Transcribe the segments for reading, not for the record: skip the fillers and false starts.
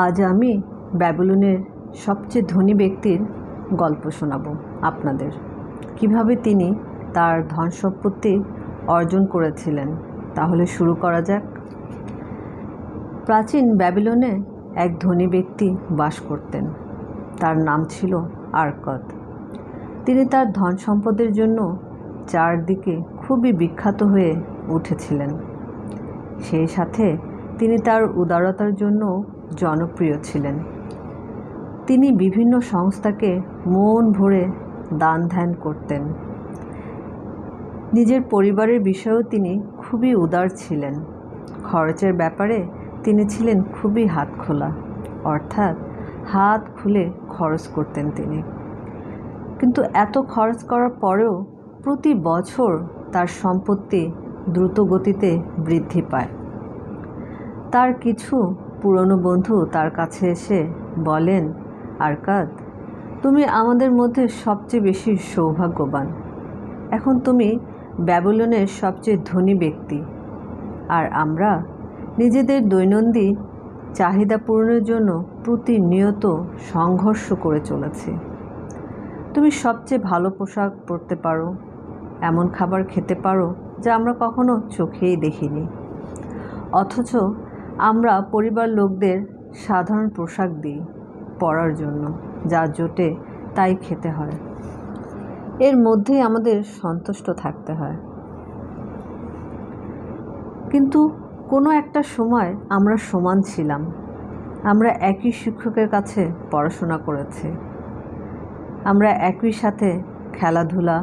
আজ আমি ব্যাবিলনের সবচেয়ে ধনী ব্যক্তির গল্প শোনাব আপনাদের। কিভাবে তিনি তার ধন সম্পত্তি অর্জন করেছিলেন। তাহলে শুরু করা যাক। প্রাচীন ব্যাবিলনে এক ধনী ব্যক্তি বাস করতেন। তার নাম ছিল আরকদ। তিনি তার ধন সম্পদের জন্য চারদিকে খুবই বিখ্যাত হয়ে উঠেছিলেন। সেই সাথে তিনি তার উদারতার জন্য জনপ্রিয় ছিলেন। তিনি বিভিন্ন সংস্থাকে মন ভরে দান ধ্যান করতেন। নিজের পরিবারের বিষয়েও তিনি খুবই উদার ছিলেন। খরচের ব্যাপারে তিনি ছিলেন খুবই হাতখোলা, অর্থাৎ হাত খুলে খরচ করতেন তিনি। কিন্তু এত খরচ করার পরেও প্রতি বছর তার সম্পত্তি দ্রুত গতিতে বৃদ্ধি পায়। তার কিছু পুরনো বন্ধু তার কাছে এসে বলেন, আরকদ, তুমি আমাদের মধ্যে সবচেয়ে বেশি সৌভাগ্যবান। এখন তুমি ব্যাবিলনের সবচেয়ে ধনী ব্যক্তি, আর আমরা নিজেদের দৈনন্দিন চাহিদা পূরণের জন্য প্রতিনিয়ত সংঘর্ষ করে চলেছি। তুমি সবচেয়ে ভালো পোশাক পরতে পারো, এমন খাবার খেতে পারো যা আমরা কখনো চোখেই দেখিনি, অথচ আমরা পরিবার লোকদের সাধারণ পোশাক দিই পরার জন্য, যা জোটে তাই খেতে হয়। এর মধ্যেই আমাদের সন্তুষ্ট থাকতে হয়। কিন্তু কোনো একটা সময় আমরা সমান ছিলাম। আমরা একই শিক্ষকের কাছে পড়াশোনা করেছি। আমরা একই সাথে খেলাধুলা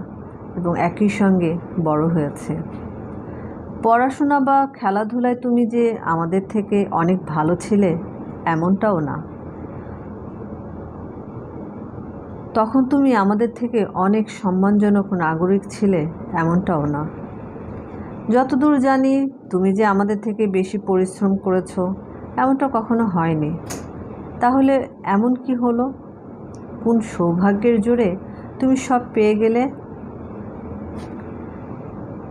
এবং একই সঙ্গে বড় হয়েছে। পড়াশোনা বা খেলাধুলায় তুমি যে আমাদের থেকে অনেক ভালো ছিলে এমনটাও না। তখন তুমি আমাদের থেকে অনেক সম্মানজনক নাগরিক ছিলে এমনটাও না। যতদূর জানি তুমি যে আমাদের থেকে বেশি পরিশ্রম করেছো এমনটা কখনো হয়নি। তাহলে এমন কি হলো? কোন সৌভাগ্যের জোরে তুমি সব পেয়ে গেলে?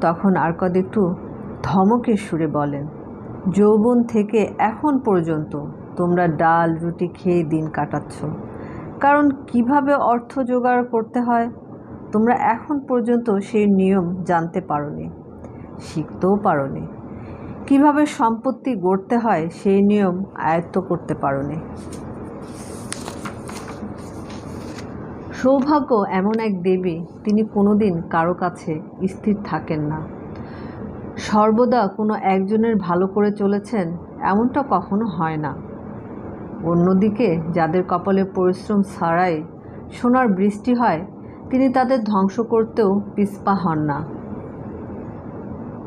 তখন আরকদ একটু ধমকের সুরে বলেন, যৌবন থেকে এখন পর্যন্ত তোমরা ডাল রুটি খেয়ে দিন কাটাচ্ছ, কারণ কিভাবে অর্থ জোগাড় করতে হয় তোমরা এখন পর্যন্ত সেই নিয়ম জানতে পারোনি, শিখতেও পারোনি। কিভাবে সম্পত্তি গড়তে হয় সেই নিয়ম আয়ত্ত করতে পারোনি। সৌভাগ্য এমন এক দেবী, তিনি কোনোদিন কারো কাছে স্থির থাকেন না। সর্বদা কোনো একজনের ভালো করে চলেছেন এমনটা কখনো হয় না। অন্যদিকে যাদের কপালে পরিশ্রম ছাড়াই সোনার বৃষ্টি হয়, তিনি তাদের ধ্বংস করতেও পিছপা হন না।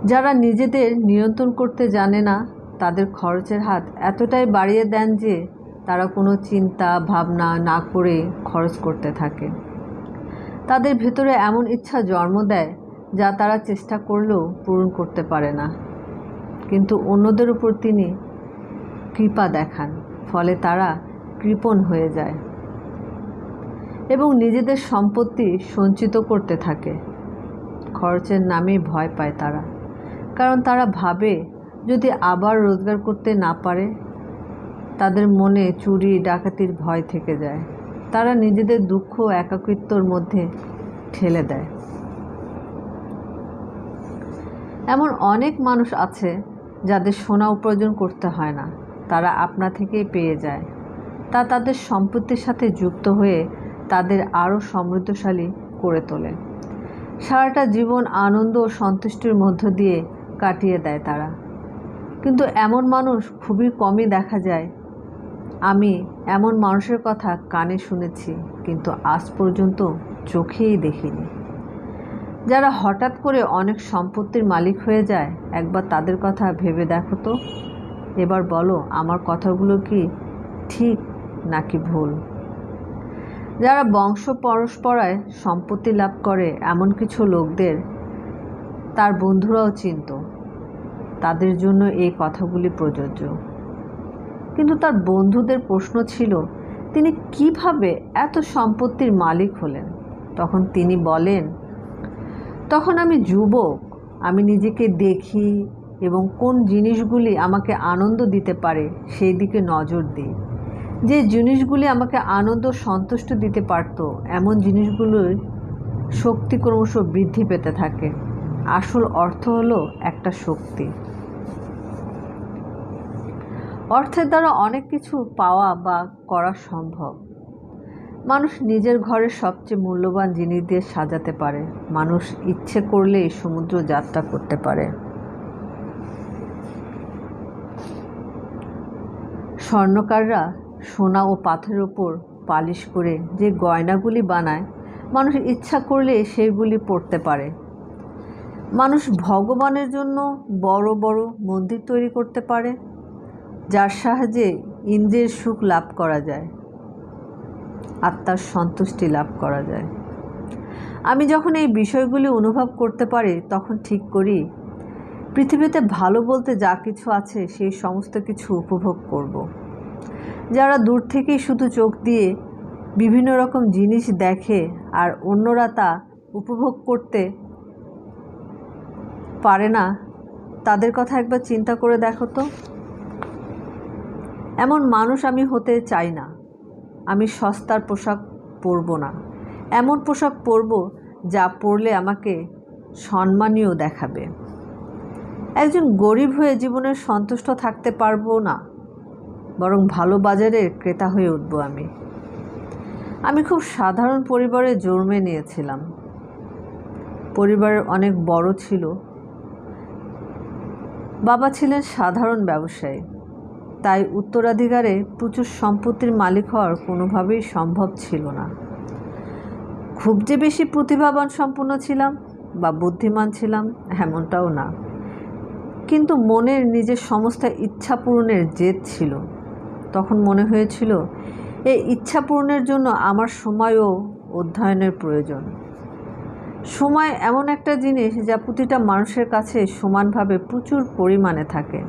যারা নিজেদের নিয়ন্ত্রণ করতে জানে না, তাদের খরচের হাত এতটাই বাড়িয়ে দেন যে তারা কোনো চিন্তা ভাবনা না করে খরচ করতে থাকে। তাদের ভেতরে এমন ইচ্ছা জন্ম দেয় যা তারা চেষ্টা করলেও পূরণ করতে পারে না। কিন্তু অন্যদের উপর তিনি কৃপা দেখান, ফলে তারা কৃপণ হয়ে যায় এবং নিজেদের সম্পত্তি সঞ্চিত করতে থাকে। খরচের নামে ভয় পায় তারা, কারণ তারা ভাবে যদি আবার রোজগার করতে না পারে, তাদের মনে চুরি ডাকাতির ভয় থেকে যায়। তারা নিজেদের দুঃখ ও একাকিত্বর মধ্যে ঠেলে দেয়। এমন অনেক মানুষ আছে যাদের সোনা উপার্জন করতে হয় না, তারা আপনা থেকেই পেয়ে যায়। তা তাদের সম্পত্তির সাথে যুক্ত হয়ে তাদের আরও সমৃদ্ধশালী করে তোলে। সারাটা জীবন আনন্দ ও সন্তুষ্টির মধ্য দিয়ে কাটিয়ে দেয় তারা। কিন্তু এমন মানুষ খুবই কমই দেখা যায়। আমি এমন মানুষের কথা কানে শুনেছি, কিন্তু আজ পর্যন্ত চোখেই দেখিনি। যারা হঠাৎ করে অনেক সম্পত্তির মালিক হয়ে যায়, একবার তাদের কথা ভেবে দেখো তো। এবার বলো, আমার কথাগুলো কি ঠিক নাকি ভুল? যারা বংশ পরম্পরায় সম্পত্তি লাভ করে এমন কিছু লোকদের তার বন্ধুরাও চিনত, তাদের জন্য এই কথাগুলি প্রযোজ্য। কিন্তু তার বন্ধুদের প্রশ্ন ছিল, তিনি কিভাবে এত সম্পত্তির মালিক হলেন? তখন তিনি বলেন, তখন আমি যুবক, আমি নিজেকে দেখি এবং কোন জিনিসগুলি আমাকে আনন্দ দিতে পারে সেই দিকে নজর দিই। যে জিনিসগুলি আমাকে আনন্দ সন্তুষ্ট দিতে পারত, এমন জিনিসগুলোর শক্তি ক্রমশ বৃদ্ধি পেতে থাকে। আসল অর্থ হলো একটা শক্তি। অর্থের দ্বারা অনেক কিছু পাওয়া বা করা সম্ভব। মানুষ নিজের ঘরের সবচেয়ে মূল্যবান জিনিস দিয়ে সাজাতে পারে। মানুষ ইচ্ছে করলেই সমুদ্র যাত্রা করতে পারে। স্বর্ণকাররা সোনা ও পাথরের উপর পালিশ করে যে গয়নাগুলি বানায়, মানুষ ইচ্ছা করলে সেগুলি পরতে পারে। মানুষ ভগবানের জন্য বড় বড় মন্দির তৈরি করতে পারে, যার সাহায্যে ইন্দ্রিয়ের সুখ লাভ করা যায়, আত্মার সন্তুষ্টি লাভ করা যায়। আমি যখন এই বিষয়গুলি অনুভব করতে পারি, তখন ঠিক করি পৃথিবীতে ভালো বলতে যা কিছু আছে সেই সমস্ত কিছু উপভোগ করব। যারা দূর থেকেই শুধু চোখ দিয়ে বিভিন্ন রকম জিনিস দেখে আর অন্যরা তা উপভোগ করতে পারে না, তাদের কথা একবার চিন্তা করে দেখো তো। এমন মানুষ আমি হতে চাই না। আমি সস্তার পোশাক পরব না। এমন পোশাক পরব যা পরলে আমাকে সম্মানীয় দেখাবে। একজন গরিব হয়ে জীবনের সন্তুষ্ট থাকতে পারবো না, বরং ভালো বাজারের ক্রেতা হয়ে উঠব। আমি খুব সাধারণ পরিবারে জন্মে নিয়েছিলাম। পরিবারের অনেক বড় ছিল। বাবা ছিলেন সাধারণ ব্যবসায়ী, তাই উত্তরাধিকারে প্রচুর সম্পত্তির মালিক হওয়ার কোনোভাবেই সম্ভব ছিল না। খুব যে বেশি প্রতিভাবান সম্পন্ন ছিলাম বা বুদ্ধিমান ছিলাম এমনটাও না, কিন্তু মনের নিজের সমস্ত ইচ্ছা পূরণের জেদ ছিল। তখন মনে হয়েছিল এই ইচ্ছা পূরণের জন্য আমার সময় ও অধ্যয়নের প্রয়োজন। সময় এমন একটা জিনিস যা প্রতিটা মানুষের কাছে সমানভাবে প্রচুর পরিমাণে থাকে।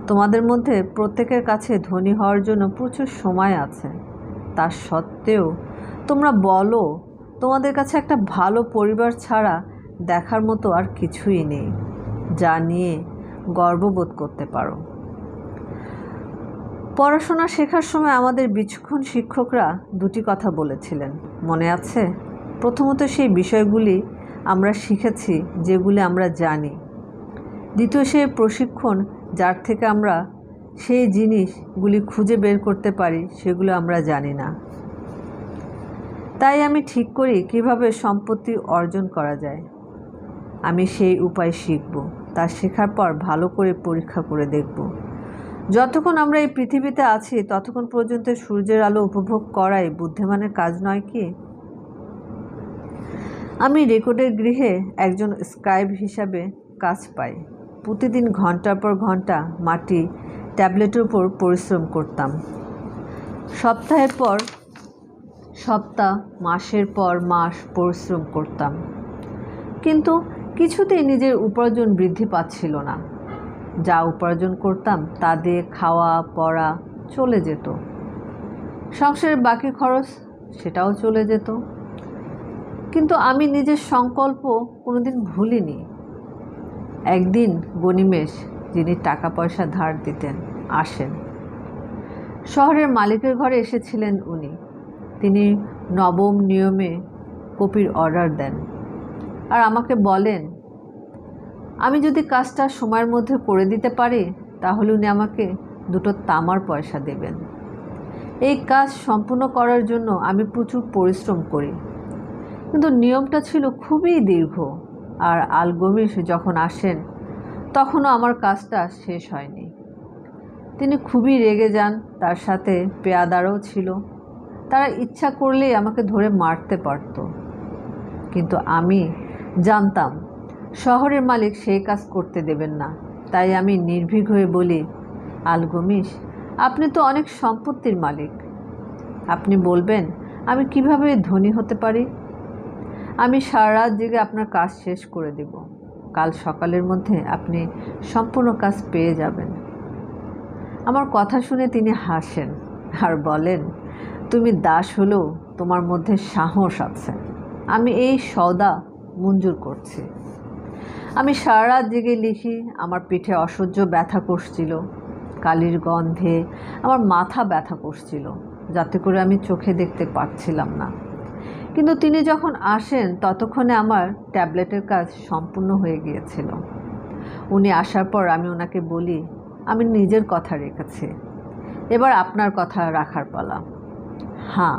তোমাদের মধ্যে প্রত্যেকের কাছে ধনী হওয়ার জন্য প্রচুর সময় আছে। তা সত্ত্বেও তোমরা বলো তোমাদের কাছে একটা ভালো পরিবার ছাড়া দেখার মতো আর কিছুই নেই, যা নিয়ে গর্ববোধ করতে পারো। পড়াশোনা শেখার সময় আমাদের বিচক্ষণ শিক্ষকরা দুটি কথা বলেছিলেন, মনে আছে? প্রথমত, সেই বিষয়গুলি আমরা শিখেছি যেগুলি আমরা জানি। দ্বিতীয়, সেই প্রশিক্ষণ যার থেকে আমরা সেই জিনিসগুলি খুঁজে বের করতে পারি সেগুলো আমরা জানি না। তাই আমি ঠিক করি কিভাবে সম্পত্তি অর্জন করা যায়। আমি সেই উপায় শিখব। তা শেখার পর ভালো করে পরীক্ষা করে দেখব। যতক্ষণ আমরা এই পৃথিবীতে আছি ততক্ষণ পর্যন্ত সূর্যের আলো উপভোগ করাই বুদ্ধিমানের কাজ নয় কি? আমি রেকর্ডের গৃহে একজন স্ক্রাইব হিসাবে কাজ পাই। প্রতিদিন ঘন্টার পর ঘন্টা মাটি ট্যাবলেটের উপর পরিশ্রম করতাম। সপ্তাহের পর সপ্তাহ, মাসের পর মাস পরিশ্রম করতাম, কিন্তু কিছুতেই নিজের উপার্জন বৃদ্ধি পাচ্ছিল না। যা উপার্জন করতাম তা দিয়ে খাওয়া পড়া চলে যেত, সংসারের বাকি খরচ সেটাও চলে যেত। কিন্তু আমি নিজের সংকল্প কোনোদিন ভুলিনি। একদিন গনিমেশ, যিনি টাকা পয়সা ধার দিতেন, আসেন। শহরের মালিকের ঘরে এসেছিলেন উনি। তিনি নবম নিয়মে কপির অর্ডার দেন আর আমাকে বলেন, আমি যদি কাজটা সময়ের মধ্যে করে দিতে পারি তাহলে উনি আমাকে 2 তামার পয়সা দেবেন। এই কাজ সম্পূর্ণ করার জন্য আমি প্রচুর পরিশ্রম করি, কিন্তু নিয়মটা ছিল খুবই দীর্ঘ। আর আলগমিশ যখন আসেন তখনও আমার কাজটা শেষ হয়নি। তিনি খুবই রেগে যান। তার সাথে পেয়াদারও ছিল। তারা ইচ্ছা করলেই আমাকে ধরে মারতে পারত, কিন্তু আমি জানতাম শহরের মালিক সেই কাজ করতে দেবেন না। তাই আমি নির্ভীক হয়ে বলি, আলগমিশ, আপনি তো অনেক সম্পত্তির মালিক। আপনি বলবেন আমি কিভাবে ধনী হতে পারি? আমি সারা রাত জেগে আপনার কাজ শেষ করে দেব। কাল সকালের মধ্যে আপনি সম্পূর্ণ কাজ পেয়ে যাবেন। আমার কথা শুনে তিনি হাসেন আর বলেন, তুমি দাস হলেও তোমার মধ্যে সাহস আছে। আমি এই সওদা মঞ্জুর করছি। আমি সারা রাত জেগে লিখি। আমার পিঠে অসহ্য ব্যথা করছিল। কালির গন্ধে আমার মাথা ব্যথা করছিল, যাতে করে আমি চোখে দেখতে পারছিলাম না। কিন্তু তিনি যখন আসেন ততক্ষণে আমার ট্যাবলেটের কাজ সম্পূর্ণ হয়ে গিয়েছিল। উনি আসার পর আমি ওনাকে বলি, আমি নিজের কথা রেখেছি, এবার আপনার কথা রাখার পালা। হ্যাঁ,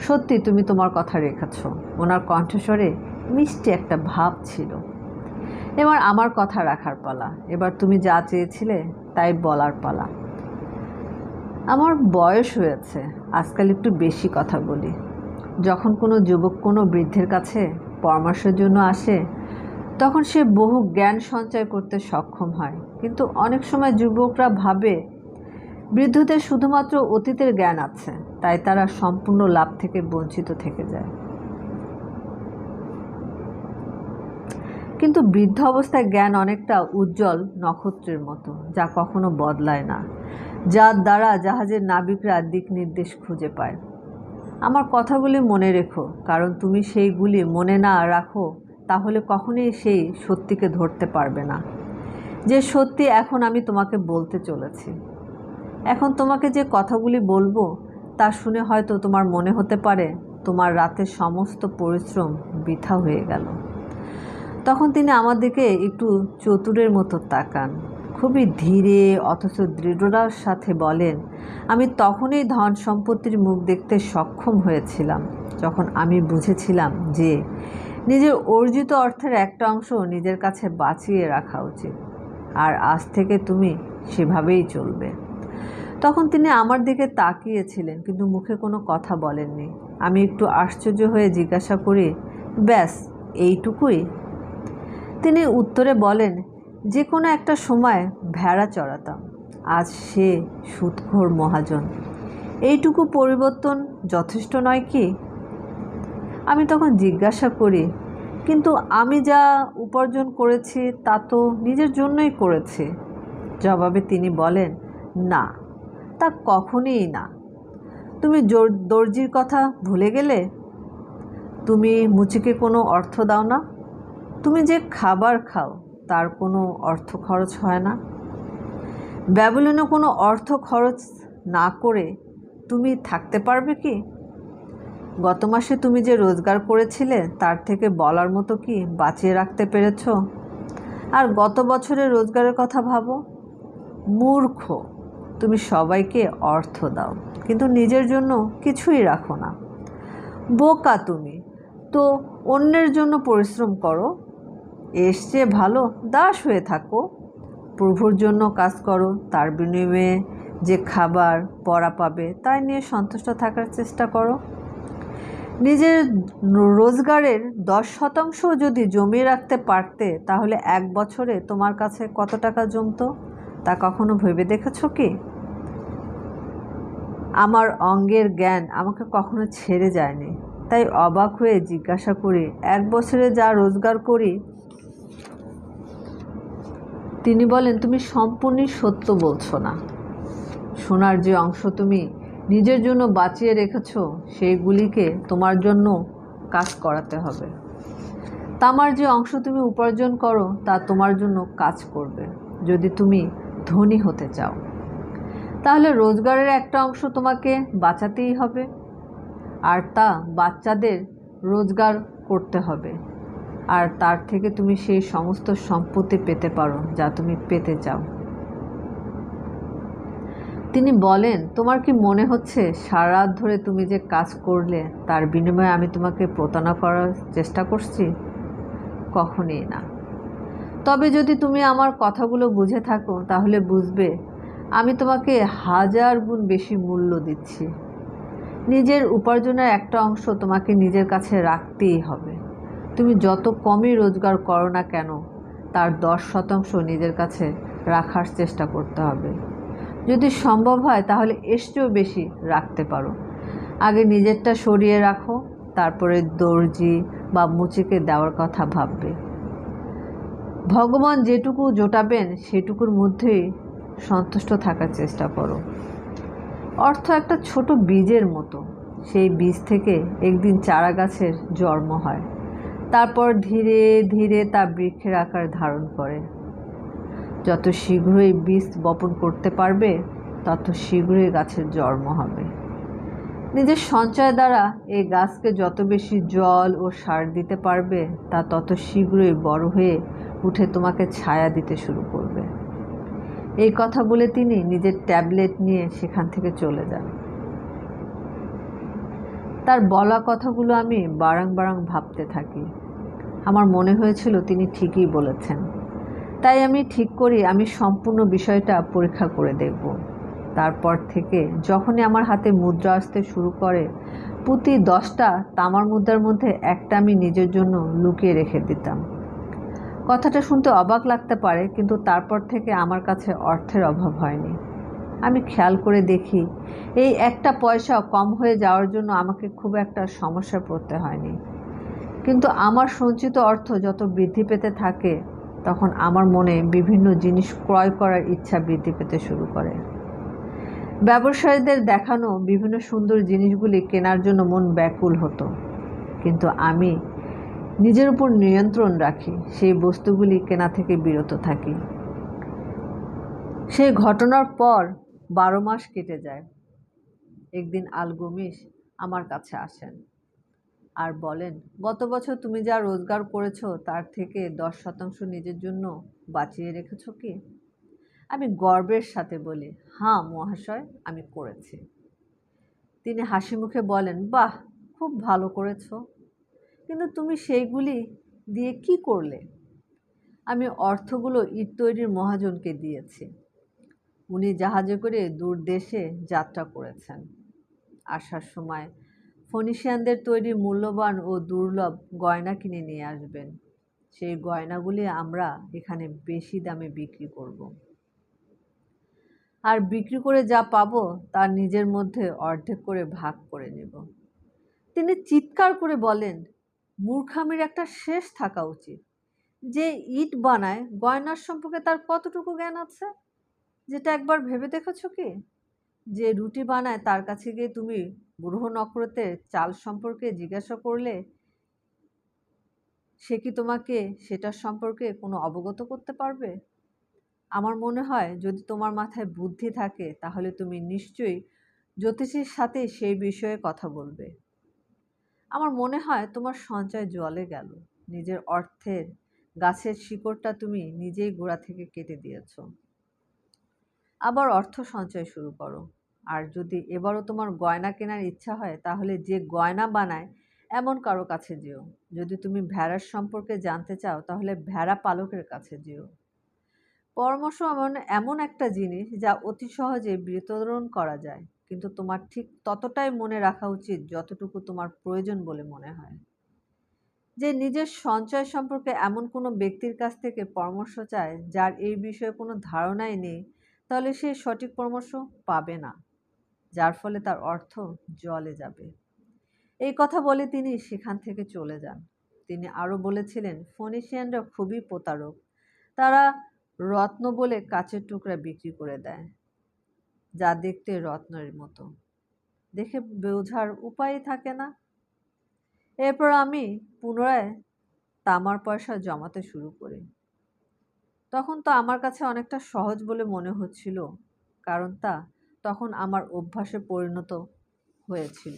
সত্যি তুমি তোমার কথা রেখেছ। ওনার কণ্ঠস্বরে মিষ্টি একটা ভাব ছিল। এবার আমার কথা রাখার পালা, এবার তুমি যা চেয়েছিলে তাই বলার পালা। আমার বয়স হয়েছে, আজকাল একটু বেশি কথা বলি। যখন কোনো যুবক কোনো বৃদ্ধের কাছে পরামর্শের জন্য আসে, তখন সে বহু জ্ঞান সঞ্চয় করতে সক্ষম হয়। কিন্তু অনেক সময় যুবকরা ভাবে বৃদ্ধদের শুধুমাত্র অতীতের জ্ঞান আছে, তাই তারা সম্পূর্ণ লাভ থেকে বঞ্চিত থেকে যায়। কিন্তু বৃদ্ধ অবস্থায় জ্ঞান অনেকটা উজ্জ্বল নক্ষত্রের মতো, যা কখনো বদলায় না, যার দ্বারা জাহাজের নাবিকরা দিক নির্দেশ খুঁজে পায়। আমার কথাগুলি মনে রেখো, কারণ তুমি সেইগুলি মনে না রাখো তাহলে কখনোই সেই সত্যিকে ধরতে পারবে না, যে সত্যি এখন আমি তোমাকে বলতে চলেছি। এখন তোমাকে যে কথাগুলি বলবো তা শুনে হয়তো তোমার মনে হতে পারে তোমার রাতের সমস্ত পরিশ্রম বৃথা হয়ে গেল। তখন তিনি আমার দিকে একটু চতুরের মতো তাকান, খুবই ধীরে অথচ দৃঢ়তার সাথে বলেন, আমি তখনই ধন সম্পত্তির মুখ দেখতে সক্ষম হয়েছিলাম যখন আমি বুঝেছিলাম যে নিজের অর্জিত অর্থের একটা অংশ নিজের কাছে বাঁচিয়ে রাখা উচিত, আর আজ থেকে তুমি সেভাবেই চলবে। তখন তিনি আমার দিকে তাকিয়েছিলেন, কিন্তু মুখে কোনো কথা বলেননি। আমি একটু আশ্চর্য হয়ে জিজ্ঞাসা করি, ব্যাস এইটুকুই? তিনি উত্তরে বলেন, যে কোনো একটা সময় ভেড়া চড়াতাম, আজ সে সুদখোর মহাজন। এইটুকু পরিবর্তন যথেষ্ট নয় কি? আমি তখন জিজ্ঞাসা করি, কিন্তু আমি যা উপার্জন করেছি তা তো নিজের জন্যই করেছি। জবাবে তিনি বলেন, না, তা কখনোই না। তুমি দর্জির কথা ভুলে গেলে? তুমি মুচিকে কোনো অর্থ দাও না? তুমি যে খাবার খাও তার কোনো অর্থ খরচ হয় না? ব্যাবিলনে কোনো অর্থ খরচ না করে তুমি থাকতে পারবে কি? গত মাসে তুমি যে রোজগার করেছিলে তার থেকে বলার মতো কি বাঁচিয়ে রাখতে পেরেছ? আর গত বছরের রোজগারের কথা ভাবো। মূর্খ, তুমি সবাইকে অর্থ দাও কিন্তু নিজের জন্য কিছুই রাখো না। বোকা তুমি, তো অন্যের জন্য পরিশ্রম করো। এর চেয়ে ভালো দাস হয়ে থাকো। প্রভুর জন্য কাজ করো, তার বিনিময়ে যে খাবার পরা পাবে তাই নিয়ে সন্তুষ্ট থাকার চেষ্টা করো। নিজের রোজগারের 10% যদি জমিয়ে রাখতে পারতে তাহলে এক বছরে তোমার কাছে কত টাকা জমতো তা কখনো ভেবে দেখেছো কি? আমার অঙ্গের জ্ঞান আমাকে কখনো ছেড়ে যায়নি, তাই অবাক হয়ে জিজ্ঞাসা করি, এক বছরে যা রোজগার করি? তিনি বলেন, তুমি সম্পূর্ণই সত্য বলছো না। সোনার যে অংশ তুমি নিজের জন্য বাঁচিয়ে রেখেছ সেইগুলিকে তোমার জন্য কাজ করাতে হবে। তামার যে অংশ তুমি উপার্জন করো তা তোমার জন্য কাজ করবে। যদি তুমি ধনী হতে চাও তাহলে রোজগারের একটা অংশ তোমাকে বাঁচাতেই হবে, আর তা বাচ্চাদের রোজগার করতে হবে, আর তার থেকে তুমি সেই সমস্ত সম্পত্তি পেতে পারো যা তুমি পেতে চাও। তিনি বলেন, তোমার কি মনে হচ্ছে সারা রাত ধরে তুমি যে কাজ করলে তার বিনিময়ে আমি তোমাকে প্রতারণা করার চেষ্টা করছি? কখনোই না। তবে যদি তুমি আমার কথাগুলো বুঝে থাকো তাহলে বুঝবে আমি তোমাকে 1000 গুণ বেশি মূল্য দিচ্ছি। নিজের উপার্জনের একটা অংশ তোমাকে নিজের কাছে রাখতেই হবে। তুমি যত কমই রোজগার করো না কেন তার 10% নিজের কাছে রাখার চেষ্টা করতে হবে। যদি সম্ভব হয় তাহলে এর চেয়েও বেশি রাখতে পারো। আগে নিজেরটা সরিয়ে রাখো, তারপরে দর্জি বা মুচিকে দেওয়ার কথা ভাববে। ভগবান যেটুকু জোটাবেন সেটুকুর মধ্যেই সন্তুষ্ট থাকার চেষ্টা করো। অর্থ একটা ছোট বীজের মতো। সেই বীজ থেকে একদিন চারা গাছের জন্ম হয়, তারপর ধীরে ধীরে তা বৃক্ষের আকার ধারণ করে। যত শীঘ্রই বীজ বপন করতে পারবে তত শীঘ্রই গাছের জন্ম হবে। নিজের সঞ্চয় দ্বারা এই গাছকে যত বেশি জল ও সার দিতে পারবে তা তত শীঘ্রই বড় হয়ে উঠে তোমাকে ছায়া দিতে শুরু করবে। এই কথা বলে তিনি নিজের ট্যাবলেট নিয়ে সেখান থেকে চলে যান। তার বলা কথাগুলো আমি বারং ভাবতে থাকি। আমার মনে হয়েছিল তিনি ঠিকই বলেছেন। তাই আমি ঠিক করি আমি সম্পূর্ণ বিষয়টা পরীক্ষা করে দেখব। তারপর থেকে যখনই আমার হাতে মুদ্রা আসতে শুরু করে, প্রতি 10টা তামার মুদ্রার মধ্যে একটা আমি নিজের জন্য লুকিয়ে রেখে দিতাম। কথাটা শুনতে অবাক লাগতে পারে, কিন্তু তারপর থেকে আমার কাছে অর্থের অভাব হয়নি। আমি খেয়াল করে দেখি এই একটা পয়সাও কম হয়ে যাওয়ার জন্য আমাকে খুব একটা সমস্যায় পড়তে হয়নি। কিন্তু আমার সঞ্চিত অর্থ যত বৃদ্ধি পেতে থাকে তখন আমার মনে বিভিন্ন জিনিস ক্রয় করার ইচ্ছা বৃদ্ধি পেতে শুরু করে। ব্যবসায়ীদের দেখানো বিভিন্ন সুন্দর জিনিসগুলি কেনার জন্য মন ব্যাকুল হতো, কিন্তু আমি নিজের উপর নিয়ন্ত্রণ রাখি, সেই বস্তুগুলি কেনা থেকে বিরত থাকি। সেই ঘটনার পর 12 মাস কেটে যায়। একদিন আলগমিশ আমার কাছে আসেন আর বলেন, গত বছর তুমি যা রোজগার করেছো তার থেকে 10% নিজের জন্য বাঁচিয়ে রেখেছো কি? আমি গর্বের সাথে বলি, হ্যাঁ মহাশয়, আমি করেছি। তিনি হাসি মুখে বলেন, বাহ, খুব ভালো করেছো, কিন্তু তুমি সেইগুলি দিয়ে কি করলে? আমি অর্থগুলো ইট তৈরির মহাজনকে দিয়েছি। উনি জাহাজে করে দূর দেশে যাত্রা করেছেন। আসার সময় ফনিশিয়ানদের তৈরি মূল্যবান ও দুর্লভ গয়না কিনে নিয়ে আসবেন। সেই গয়নাগুলি আমরা এখানে বেশি দামে বিক্রি করব, আর বিক্রি করে যা পাবো তার নিজের মধ্যে অর্ধেক করে ভাগ করে নেব। তিনি চিৎকার করে বলেন, মূর্খামির একটা শেষ থাকা উচিত। যে ইট বানায় গয়নার সম্পর্কে তার কতটুকু জ্ঞান আছে? যেটা একবার ভেবে দেখেছো কি? যে রুটি বানায় তার কাছে গিয়ে তুমি গ্রহ নক্ষত্রের চাল সম্পর্কে জিজ্ঞাসা করলে সে কি তোমাকে সেটার সম্পর্কে কোনো অবগত করতে পারবে? আমার মনে হয় যদি তোমার মাথায় বুদ্ধি থাকে তাহলে তুমি নিশ্চয়ই জ্যোতিষীর সাথে সেই বিষয়ে কথা বলবে। আমার মনে হয় তোমার সঞ্চয় জলে গেল। নিজের অর্থের গাছের শিকড়টা তুমি নিজেই গোড়া থেকে কেটে দিয়েছ। আবার অর্থ সঞ্চয় শুরু করো। আর যদি এবারও তোমার গয়না কেনার ইচ্ছা হয় তাহলে যে গয়না বানায় এমন কারো কাছে যেও। যদি তুমি ভেড়ার সম্পর্কে জানতে চাও তাহলে ভেড়া পালকের কাছে যেও। পরামর্শ এমন এমন একটা জিনিস যা অতি সহজে বিতরণ করা যায়, কিন্তু তোমার ঠিক ততটাই মনে রাখা উচিত যতটুকু তোমার প্রয়োজন বলে মনে হয়। যে নিজের সঞ্চয় সম্পর্কে এমন কোনো ব্যক্তির কাছ থেকে পরামর্শ চায় যার এই বিষয়ে কোনো ধারণাই নেই, তাহলে সে সঠিক পরামর্শ পাবে না, যার ফলে তার অর্থ জলে যাবে। এই কথা বলে তিনি সেখান থেকে চলে যান। তিনি আরও বলেছিলেন, ফনিশিয়ানরা খুবই প্রতারক। তারা রত্ন বলে কাচের টুকরা বিক্রি করে দেয়, যা দেখতে রত্নের মতো, দেখে বোঝার উপায় থাকে না। এরপর আমি পুনরায় তামার পয়সা জমাতে শুরু করি। তখন তো আমার কাছে অনেকটা সহজ বলে মনে হচ্ছিল, কারণ তা তখন আমার অভ্যাসে পরিণত হয়েছিল।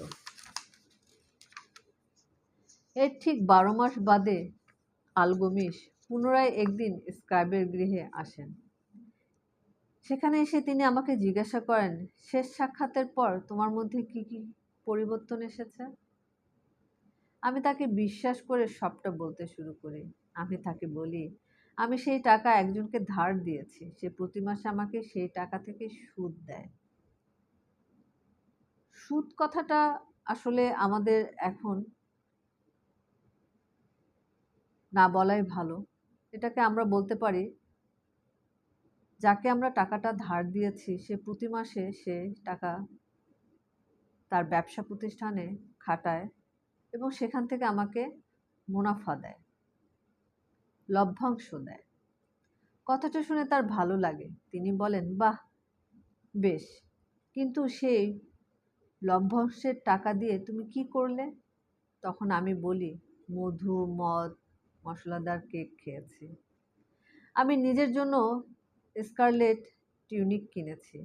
এর ঠিক 12 মাস বাদে আলগমিশ পুনরায় একদিন স্ক্রাইবের গৃহে আসেন। সেখানে এসে তিনি আমাকে জিজ্ঞাসা করেন, শেষ সাক্ষাতের পর তোমার মধ্যে কি কি পরিবর্তন এসেছে? আমি তাকে বিশ্বাস করে সবটা বলতে শুরু করি। আমি তাকে বলি, আমি সেই টাকা একজনকে ধার দিয়েছি, সে প্রতি মাসে আমাকে সেই টাকা থেকে সুদ দেয়। সুদ কথাটা আসলে আমাদের এখন না বলাই ভালো। এটাকে আমরা বলতে পারি, যাকে আমরা টাকাটা ধার দিয়েছি সে প্রতি মাসে সে টাকা তার ব্যবসা প্রতিষ্ঠানে খাটায় এবং সেখান থেকে আমাকে মুনাফা দেয়, লভ্যাংশ দেয়। কথাটা শুনে তার ভালো লাগে। তিনি বলেন, বাহ, বেশ, কিন্তু সেই লভ্যাংশের টাকা দিয়ে তুমি কি করলে? তখন আমি বলি, মধু, মদ, মশলাদার কেক খেয়েছি। আমি নিজের জন্য স্কারলেট টিউনিক কিনেছি,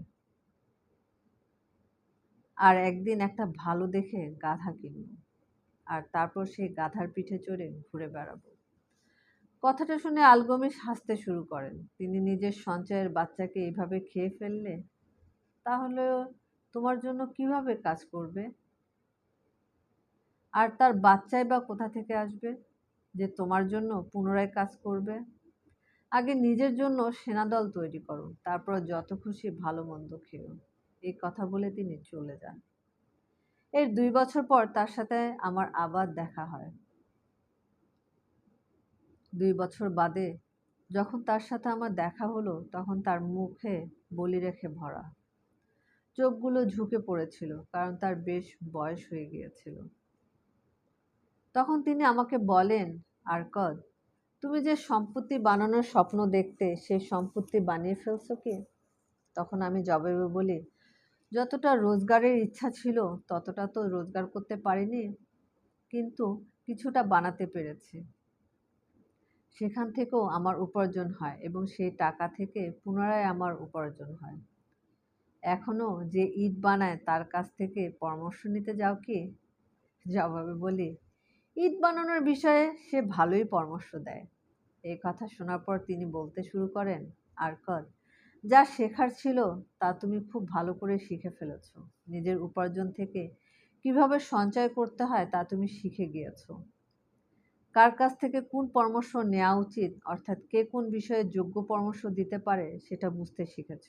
আর একদিন একটা ভালো দেখে গাধা কিনব, আর তারপর সেই গাধার পিঠে চড়ে ঘুরে বেড়াবো। কথাটা শুনে আলগমিশ হাসতে শুরু করেন। তিনি নিজের সঞ্চয়ের বাচ্চাকে এইভাবে খেয়ে ফেললে তাহলে তোমার জন্য কিভাবে কাজ করবে? আর তার বাচ্চাই বা কোথা থেকে আসবে যে তোমার জন্য পুনরায় কাজ করবে? আগে নিজের জন্য সেনাদল তৈরি করো, তারপর যত খুশি ভালো মন্দ খেও। এই কথা বলে তিনি চলে যান। এর 2 বছর পর তার সাথে আমার আবার দেখা হয়। 2 বছর বাদে যখন তার সাথে আমার দেখা হলো, তখন তার মুখে বলি রেখে ভরা, চোখগুলো ঝুঁকে পড়েছিল, কারণ তার বেশ বয়স হয়ে গিয়েছিল। তখন তিনি আমাকে বলেন, আরকদ, তুমি যে সম্পত্তি বানানোর স্বপ্ন দেখতে, সেই সম্পত্তি বানিয়ে ফেলছো কি? তখন আমি জবাবে বলি, যতটা রোজগারের ইচ্ছা ছিল ততটা তো রোজগার করতে পারিনি, কিন্তু কিছুটা বানাতে পেরেছি। সেখান থেকেও আমার উপার্জন হয় এবং সেই টাকা থেকে পুনরায় আমার উপার্জন হয়। এখনো যে ইট বানায় তার কাছ থেকে পরামর্শ নিতে যাও কি? জবাবে বলি, ইট বানানোর বিষয়ে সে ভালোই পরামর্শ দেয়। এই কথা শোনার পর তিনি বলতে শুরু করেন, আরকদ, যা শেখার ছিল তা তুমি খুব ভালো করে শিখে ফেলেছ। নিজের উপার্জন থেকে কিভাবে সঞ্চয় করতে হয় তা তুমি শিখে গিয়েছো। কার কাছ থেকে কোন পরামর্শ নেওয়া উচিত, অর্থাৎ কে কোন বিষয়ে যোগ্য পরামর্শ দিতে পারে, সেটা বুঝতে শিখেছ।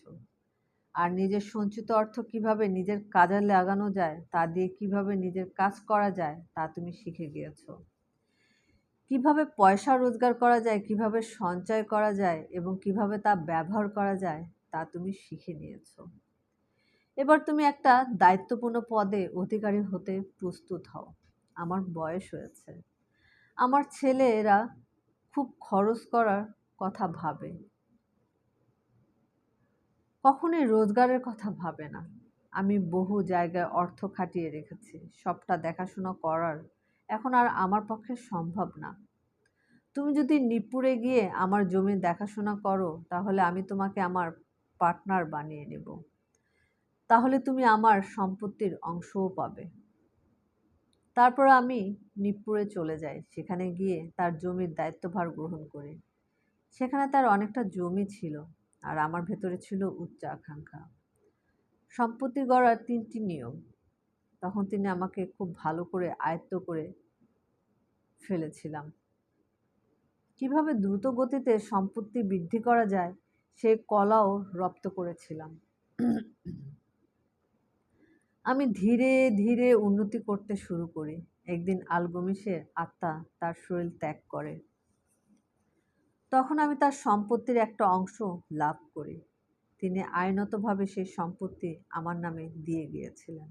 আর নিজের সঞ্চিত অর্থ কিভাবে নিজের কাজে লাগানো যায়, তা দিয়ে কিভাবে নিজের কাজ করা যায় তা তুমি শিখে গিয়েছো। কিভাবে পয়সা রোজগার করা যায়, কিভাবে সঞ্চয় করা যায় এবং কিভাবে তা ব্যবহার করা যায় তা তুমি শিখে নিয়েছো। এবার তুমি একটা দায়িত্বপূর্ণ পদে অধিকারী হতে প্রস্তুত হও। আমার বয়স হয়েছে, আমার ছেলেরা খুব খরচ করার কথা ভাবে, কখনোই রোজগারের কথা ভাবে না। আমি বহু জায়গায় অর্থ খাটিয়ে রেখেছি, সবটা দেখাশোনা করার এখন আর আমার পক্ষে সম্ভব না। তুমি যদি নিপুরে গিয়ে আমার জমি দেখাশোনা করো, তাহলে আমি তোমাকে আমার পার্টনার বানিয়ে নেব। তাহলে তুমি আমার সম্পত্তির অংশও পাবে। তারপর আমি নিপুরে চলে যাই, সেখানে গিয়ে তার জমির দায়িত্বভার গ্রহণ করি। সেখানে তার অনেকটা জমি ছিল, আর আমার ভেতরে ছিল উচ্চ আকাঙ্ক্ষা। সম্পত্তি গড়ার 3টি নিয়ম তখন তিনি আমাকে খুব ভালো করে আয়ত্ত করে ফেলেছিলাম। কিভাবে দ্রুত গতিতে সম্পত্তি বৃদ্ধি করা যায় সেই কলাও রপ্ত করেছিলাম। আমি ধীরে ধীরে উন্নতি করতে শুরু করি। একদিন আলগমিশের আত্মা তার শরীর ত্যাগ করে। তখন আমি তার সম্পত্তির একটা অংশ লাভ করি। তিনি আইনতভাবে সেই সম্পত্তি আমার নামে দিয়ে গিয়েছিলেন।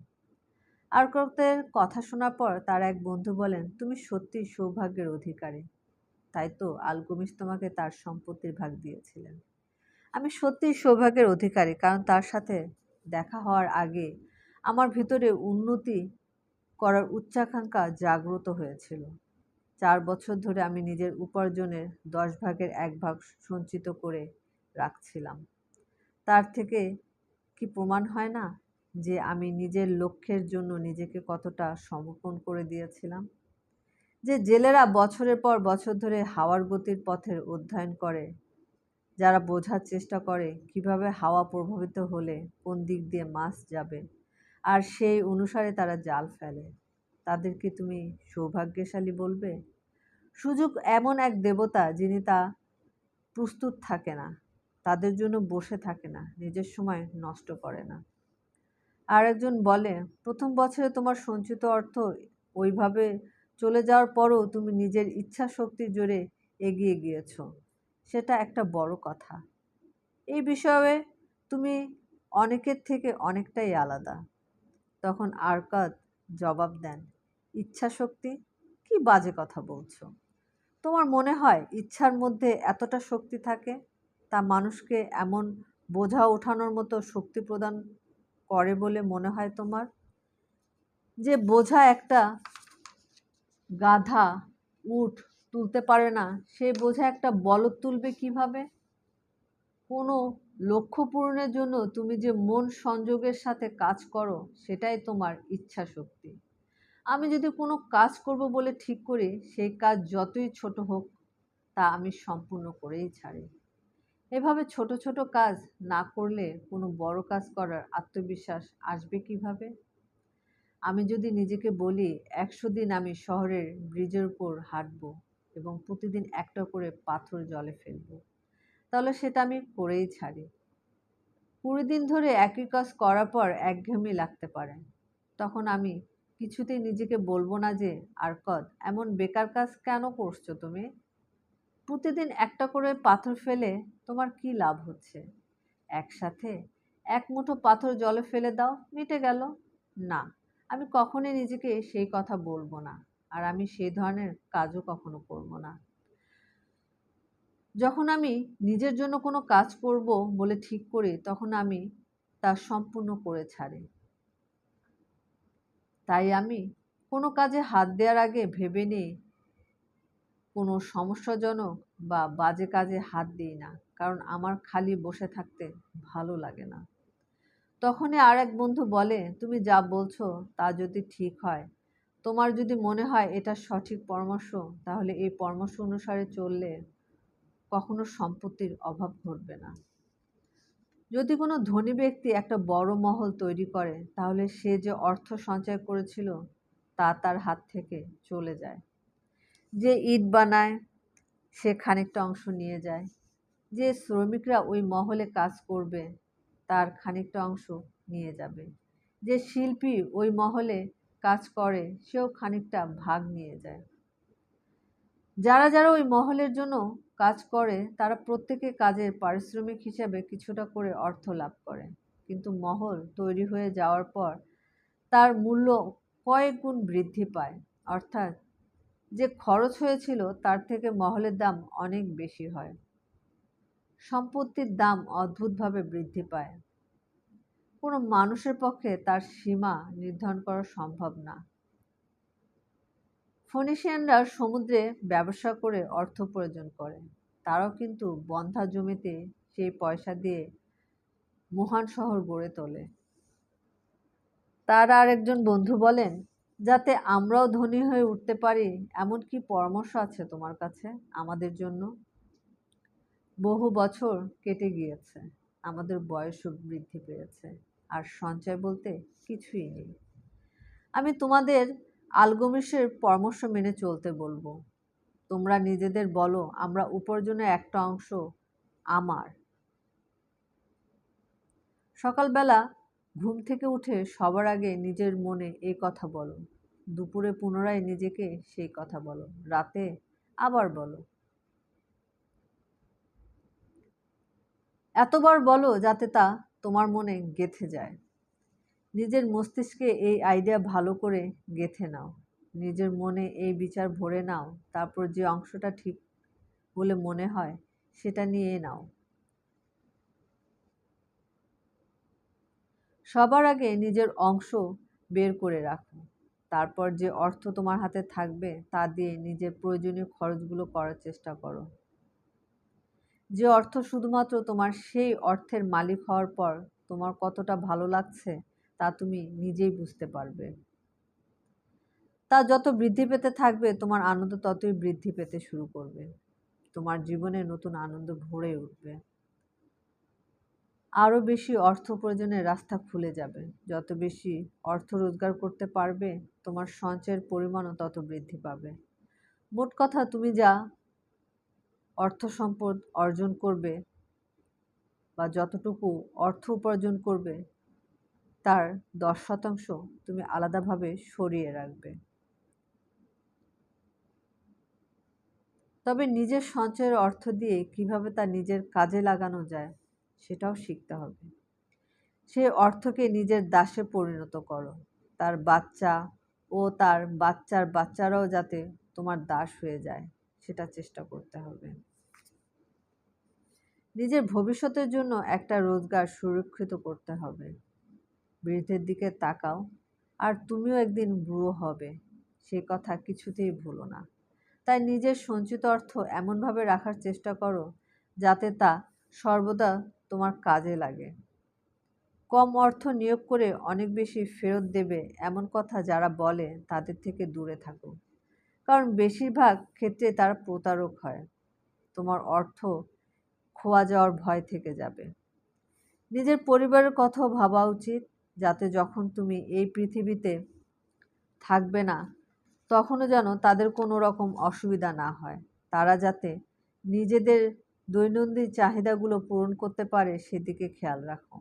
আরকতের কথা শোনার পর তার এক বন্ধু বলেন, তুমি সত্যিই সৌভাগ্যের অধিকারী। তাই তো আলগমিশ তোমাকে তার সম্পত্তির ভাগ দিয়েছিলেন। আমি সত্যিই সৌভাগ্যের অধিকারী, কারণ তার সাথে দেখা হওয়ার আগে আমার ভিতরে উন্নতি করার উচ্চাকাঙ্ক্ষা জাগ্রত হয়েছিল। 4 বছর ধরে আমি নিজের উপার্জনের 10 ভাগের 1 ভাগ সঞ্চিত করে রাখছিলাম। তার থেকে কি প্রমাণ হয় না যে আমি নিজের লক্ষ্যের জন্য নিজেকে কতটা সমর্পণ করে দিয়েছিলাম? যে জেলেরা বছরের পর বছর ধরে হাওয়ার গতির পথের অধ্যয়ন করে, যারা বোঝার চেষ্টা করে কিভাবে হাওয়া প্রভাবিত হলে কোন দিক দিয়ে মাছ যাবে, আর সেই অনুসারে তারা জাল ফেলে, তাদেরকে তুমি সৌভাগ্যশালী বলবে? সুযোগ এমন এক দেবতা যিনি তা প্রস্তুত থাকে না, তাদের জন্য বসে থাকে না, নিজের সময় নষ্ট করে না। আর একজন বলে, প্রথম বছরে তোমার সঞ্চিত অর্থ ওইভাবে চলে যাওয়ার পরও তুমি নিজের ইচ্ছা শক্তির জোরে এগিয়ে গিয়েছো, সেটা একটা বড় কথা। এই বিষয়ে তুমি অনেকের থেকে অনেকটাই আলাদা। তখন আরকাদ জবাব দেন, ইচ্ছা শক্তি? কি বাজে কথা বলছো? তোমার মনে হয় ইচ্ছার মধ্যে এতটা শক্তি থাকে? তা মানুষকে এমন বোঝা ওঠানোর মতো শক্তি প্রদান করে বলে মনে হয় তোমার? যে বোঝা একটা গাধা, উট তুলতে পারে না, সেই বোঝা একটা বলদ তুলবে কিভাবে? কোনো লক্ষ্য পূরণের জন্য তুমি যে মন সংযোগের সাথে কাজ করো, সেটাই তোমার ইচ্ছা শক্তি। আমি যদি কোনো কাজ করব বলে ঠিক করি, সেই কাজ যতই ছোট হোক, তা আমি সম্পূর্ণ করেই ছাড়ি। এভাবে ছোট ছোট কাজ না করলে কোনো বড় কাজ করার আত্মবিশ্বাস আসবে কিভাবে? আমি যদি নিজেকে বলি ১০০ দিন আমি শহরের ব্রিজের উপর হাঁটবো এবং প্রতিদিন একটা করে পাথর জলে ফেলবো, তাহলে সেটা আমি করেই ছাড়ি। ২০ দিন ধরে একই কাজ করার পর একঘেয়েমি লাগতে পারে। তখন আমি কিছুতেই নিজেকে বলবো না যে, আরকদ, এমন বেকার কাজ কেন করছো তুমি? প্রতিদিন একটা করে পাথর ফেলে তোমার কি লাভ হচ্ছে? একসাথে এক মুঠো পাথর জলে ফেলে দাও, মিটে গেল। না, আমি কখনোই নিজেকে সেই কথা বলবো না। আর আমি সেই ধরনের কাজও কখনো করব না। যখন আমি নিজের জন্য কোনো কাজ করব বলে ঠিক করি, তখন আমি তা সম্পূর্ণ করে ছাড়ি। তাই আমি কোনো কাজে হাত দেওয়ার আগে ভেবে নিই কোনো সমস্যাজনক বা বাজে কাজে হাত দিই না, কারণ আমার খালি বসে থাকতে ভালো লাগে না। তখনই আর এক বন্ধু বলে, তুমি যা বলছো তা যদি ঠিক হয়, তোমার যদি মনে হয় এটা সঠিক পরামর্শ, তাহলে এই পরামর্শ অনুসারে চললে কখনো সম্পত্তির অভাব ঘটবে না। যদি কোনো ধনী ব্যক্তি একটা বড় মহল তৈরি করে, তাহলে সে যে অর্থ সঞ্চয় করেছিল তা তার হাত থেকে চলে যায়। যে ইট বানায় সে খানিকটা অংশ নিয়ে যায়। যে শ্রমিকরা ওই মহলে কাজ করবে তার খানিকটা অংশ নিয়ে যাবে। যে শিল্পী ওই মহলে কাজ করে সেও খানিকটা ভাগ নিয়ে যায়। যারা যারা ওই মহলের জন্য কাজ করে তারা প্রত্যেকে কাজের পারিশ্রমিক হিসাবে কিছুটা করে অর্থ লাভ করে। কিন্তু মহল তৈরি হয়ে যাওয়ার পর তার মূল্য কয়েক গুণ বৃদ্ধি পায়। অর্থাৎ যে খরচ হয়েছিল তার থেকে মহলের দাম অনেক বেশি হয়। সম্পত্তির দাম অদ্ভুতভাবে বৃদ্ধি পায়। কোনো মানুষের পক্ষে তার সীমা নির্ধারণ করা সম্ভব না। ফনিশিয়ানরা সমুদ্রে ব্যবসা করে অর্থ উপার্জন করে। তারাও কিন্তু বন্ধ্যা জমিতে সেই পয়সা দিয়ে মহান শহর গড়ে তোলে। তার আরেকজন বন্ধু বলেন, যাতে আমরাও ধনী হয়ে উঠতে পারি, এমন কি পরামর্শ আছে তোমার কাছে আমাদের জন্য? বহু বছর কেটে গিয়েছে, আমাদের বয়সও বৃদ্ধি পেয়েছে, আর সঞ্চয় বলতে কিছুই নেই। আমি তোমাদের আলগোমিশের পরামর্শ মেনে চলতে বলবো। তোমরা নিজেদের বলো, আমরা উপার্জনের একটা অংশ আমার। সকালবেলা ঘুম থেকে উঠে সবার আগে নিজের মনে এই কথা বলো। দুপুরে পুনরায় নিজেকে সেই কথা বলো। রাতে আবার বলো। এতবার বলো যাতে তা তোমার মনে গেঁথে যায়। নিজের মস্তিষ্কে এই আইডিয়া ভালো করে গেঁথে নাও। নিজের মনে এই বিচার ভরে নাও। তারপর যে অংশটা ঠিক বলে মনে হয় সেটা নিয়ে নাও। সবার আগে নিজের অংশ বের করে রাখো। তারপর যে অর্থ তোমার হাতে থাকবে তা দিয়ে নিজের প্রয়োজনীয় খরচগুলো করার চেষ্টা করো। যে অর্থ শুধুমাত্র তোমার, সেই অর্থের মালিক হওয়ার পর তোমার কতটা ভালো লাগছে তা তুমি নিজেই বুঝতে পারবে। তা যত বৃদ্ধি পেতে থাকবে তোমার আনন্দ ততই বৃদ্ধি পেতে শুরু করবে। তোমার জীবনে নতুন আনন্দ ভরে উঠবে। আরও বেশি অর্থ উপার্জনের রাস্তা খুলে যাবে। যত বেশি অর্থ রোজগার করতে পারবে, তোমার সঞ্চয়ের পরিমাণও তত বৃদ্ধি পাবে। মোট কথা, তুমি যা অর্থ সম্পদ অর্জন করবে বা যতটুকু অর্থ উপার্জন করবে, তার 10% তুমি আলাদাভাবে সরিয়ে রাখবে। তবে নিজের সঞ্চয়ের অর্থ দিয়ে কিভাবে তা নিজের কাজে লাগানো যায় সেটাও শিখতে হবে। সেই অর্থকে নিজের দাসে পরিণত করো। তার বাচ্চা ও তার বাচ্চার বাচ্চারাও যাতে তোমার দাস হয়ে যায়, সেটা চেষ্টা করতে হবে। নিজের ভবিষ্যতের জন্য একটা রোজগার সুরক্ষিত করতে হবে। বৃদ্ধের দিকে তাকাও, আর তুমিও একদিন বুড়ো হবে, সে কথা কিছুতেই ভুলো না। তাই নিজের সঞ্চিত অর্থ এমনভাবে রাখার চেষ্টা করো যাতে তা সর্বদা তোমার কাজে লাগে। কম অর্থ নিয়োগ করে অনেক বেশি ফেরত দেবে এমন কথা যারা বলে তাদের থেকে দূরে থাকো, কারণ বেশিরভাগ ক্ষেত্রে তারা প্রতারক হয়। তোমার অর্থ খোয়া যাওয়ার ভয় থেকে যাবে। নিজের পরিবারের কথাও ভাবা উচিত, যাতে যখন তুমি এই পৃথিবীতে থাকবে না তখনও যেন তাদের কোনো রকম অসুবিধা না হয়। তারা যাতে নিজেদের দৈনন্দিন চাহিদাগুলো পূরণ করতে পারে সেদিকে খেয়াল রাখো।